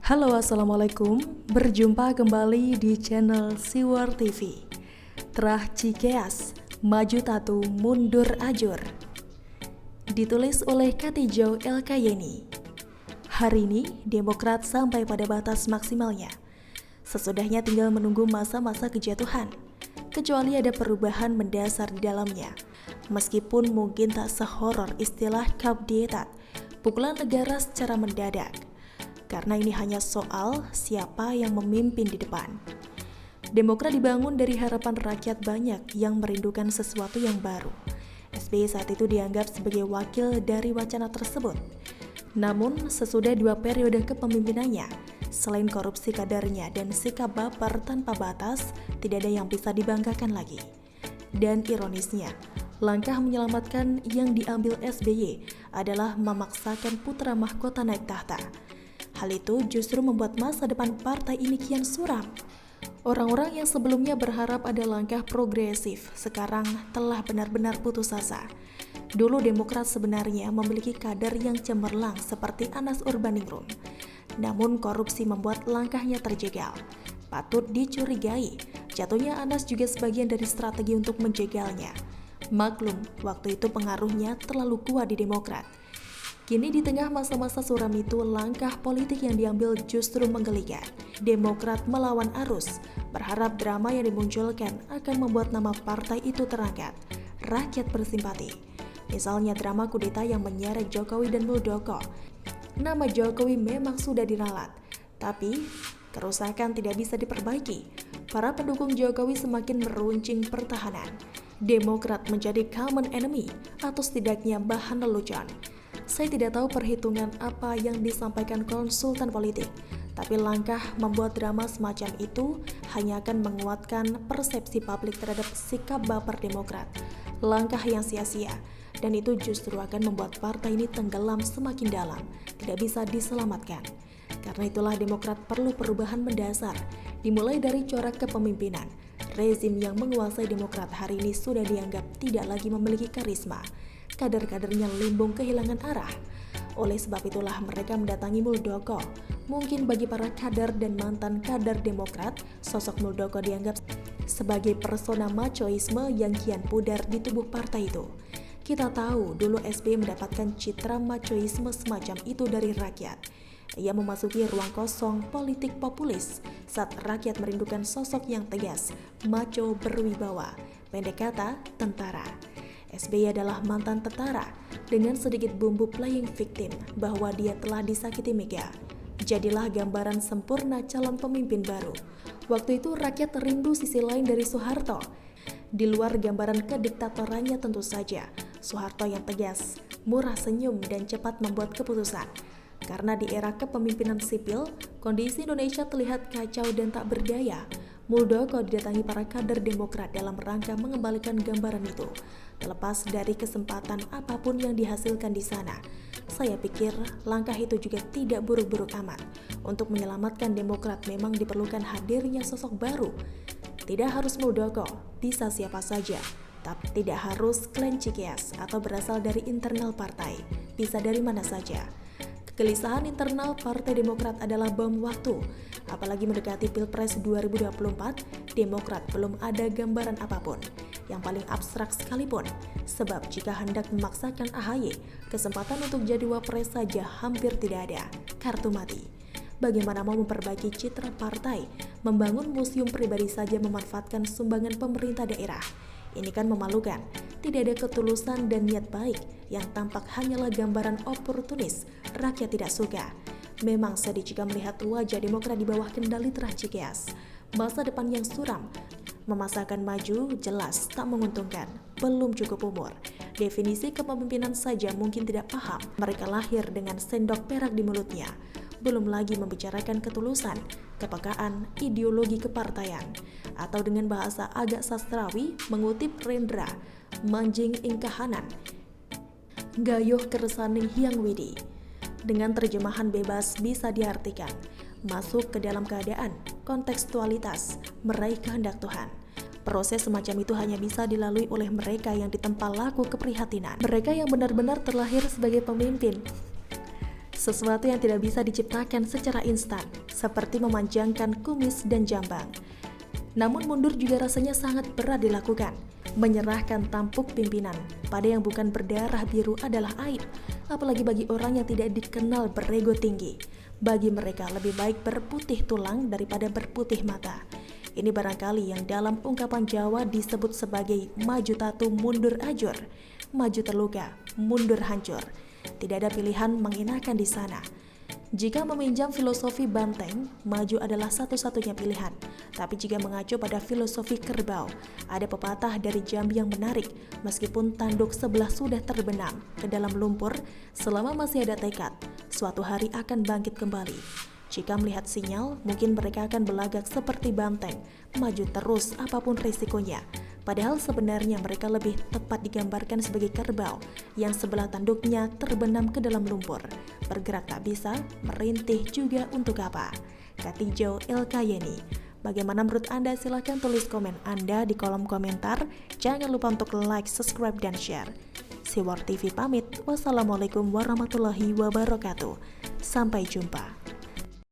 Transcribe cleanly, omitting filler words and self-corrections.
Halo, Assalamualaikum. Berjumpa kembali di channel Siwar TV. Terah Cikeas, maju tatu mundur ajur. Ditulis oleh Katijo Elkayeni. Hari ini, Demokrat sampai pada batas maksimalnya. Sesudahnya tinggal menunggu masa-masa kejatuhan. Kecuali ada perubahan mendasar di dalamnya. Meskipun mungkin tak sehoror istilah coup d'etat, pukulan negara secara mendadak. Karena ini hanya soal siapa yang memimpin di depan. Demokrat dibangun dari harapan rakyat banyak yang merindukan sesuatu yang baru. SBY saat itu dianggap sebagai wakil dari wacana tersebut. Namun, sesudah 2 periode kepemimpinannya, selain korupsi kadernya dan sikap baper tanpa batas, tidak ada yang bisa dibanggakan lagi. Dan ironisnya, langkah menyelamatkan yang diambil SBY adalah memaksakan putra mahkota naik tahta. Hal itu justru membuat masa depan partai ini kian suram. Orang-orang yang sebelumnya berharap ada langkah progresif, sekarang telah benar-benar putus asa. Dulu Demokrat sebenarnya memiliki kader yang cemerlang seperti Anas Urbaningrum. Namun korupsi membuat langkahnya terjegal. Patut dicurigai, jatuhnya Anas juga sebagian dari strategi untuk menjegalnya. Maklum, waktu itu pengaruhnya terlalu kuat di Demokrat. Kini di tengah masa-masa suram itu, langkah politik yang diambil justru menggelikan. Demokrat melawan arus, berharap drama yang dimunculkan akan membuat nama partai itu terangkat. Rakyat bersimpati. Misalnya drama kudeta yang menyeret Jokowi dan Muldoko. Nama Jokowi memang sudah diralat, tapi kerusakan tidak bisa diperbaiki. Para pendukung Jokowi semakin meruncing pertahanan. Demokrat menjadi common enemy atau setidaknya bahan lelucon. Saya tidak tahu perhitungan apa yang disampaikan konsultan politik, tapi langkah membuat drama semacam itu hanya akan menguatkan persepsi publik terhadap sikap baper Demokrat. Langkah yang sia-sia, dan itu justru akan membuat partai ini tenggelam semakin dalam, tidak bisa diselamatkan. Karena itulah Demokrat perlu perubahan mendasar, dimulai dari corak kepemimpinan. Rezim yang menguasai Demokrat hari ini sudah dianggap tidak lagi memiliki karisma. Kader-kadernya limbung kehilangan arah. Oleh sebab itulah mereka mendatangi Muldoko. Mungkin bagi para kader dan mantan kader Demokrat, sosok Muldoko dianggap sebagai persona machoisme yang kian pudar di tubuh partai itu. Kita tahu dulu SBY mendapatkan citra machoisme semacam itu dari rakyat. Ia memasuki ruang kosong politik populis saat rakyat merindukan sosok yang tegas, macho berwibawa, pendek kata, tentara. SBY adalah mantan tentara dengan sedikit bumbu playing victim bahwa dia telah disakiti Mega. Jadilah gambaran sempurna calon pemimpin baru. Waktu itu rakyat rindu sisi lain dari Soeharto. Di luar gambaran kediktatorannya tentu saja, Soeharto yang tegas, murah senyum dan cepat membuat keputusan. Karena di era kepemimpinan sipil, kondisi Indonesia terlihat kacau dan tak berdaya. Muldoko didatangi para kader Demokrat dalam rangka mengembalikan gambaran itu. Terlepas dari kesempatan apapun yang dihasilkan di sana, saya pikir langkah itu juga tidak buruk-buruk amat. Untuk menyelamatkan Demokrat memang diperlukan hadirnya sosok baru. Tidak harus Muldoko, bisa siapa saja. Tapi tidak harus klan Cikeas atau berasal dari internal partai. Bisa dari mana saja. Kegelisahan internal Partai Demokrat adalah bom waktu. Apalagi mendekati Pilpres 2024, Demokrat belum ada gambaran apapun, yang paling abstrak sekalipun. Sebab jika hendak memaksakan AHY, kesempatan untuk jadi wapres saja hampir tidak ada. Kartu mati. Bagaimana mau memperbaiki citra partai, membangun museum pribadi saja memanfaatkan sumbangan pemerintah daerah. Ini kan memalukan. Tidak ada ketulusan dan niat baik, yang tampak hanyalah gambaran oportunis. Rakyat tidak suka. Memang sedih jika melihat wajah Demokrat di bawah kendali Terah Cikeas. Masa depan yang suram, memasakkan maju jelas tak menguntungkan, belum cukup umur. Definisi kepemimpinan saja mungkin tidak paham. Mereka lahir dengan sendok perak di mulutnya. Belum lagi membicarakan ketulusan, kepekaan, ideologi kepartaian. Atau dengan bahasa agak sastrawi, mengutip Rendra, manjing ingkahanan, gayuh keresaning hiang widi. Dengan terjemahan bebas bisa diartikan, masuk ke dalam keadaan, kontekstualitas, meraih kehendak Tuhan. Proses semacam itu hanya bisa dilalui oleh mereka yang ditempa laku keprihatinan. Mereka yang benar-benar terlahir sebagai pemimpin. sesuatu yang tidak bisa diciptakan secara instan, seperti memanjangkan kumis dan jambang. Namun mundur juga rasanya sangat berat dilakukan. Menyerahkan tampuk pimpinan pada yang bukan berdarah biru adalah aib, apalagi bagi orang yang tidak dikenal berego tinggi. Bagi mereka lebih baik berputih tulang daripada berputih mata. Ini barangkali yang dalam ungkapan Jawa disebut sebagai maju tatu mundur ajur, maju terluka, mundur hancur. Tidak ada pilihan mengenakan di sana. Jika meminjam filosofi banteng, maju adalah satu-satunya pilihan. Tapi jika mengacu pada filosofi kerbau, ada pepatah dari Jambi yang menarik. Meskipun tanduk sebelah sudah terbenam ke dalam lumpur, selama masih ada tekad, suatu hari akan bangkit kembali. Jika melihat sinyal, mungkin mereka akan berlagak seperti banteng, maju terus apapun risikonya. Padahal sebenarnya mereka lebih tepat digambarkan sebagai kerbau yang sebelah tanduknya terbenam ke dalam lumpur. Bergerak tak bisa, merintih juga untuk apa? Katijo Elkayeni. Bagaimana menurut Anda? Silahkan tulis komen Anda di kolom komentar. Jangan lupa untuk like, subscribe, dan share. Siwar TV pamit. Wassalamualaikum warahmatullahi wabarakatuh. Sampai jumpa.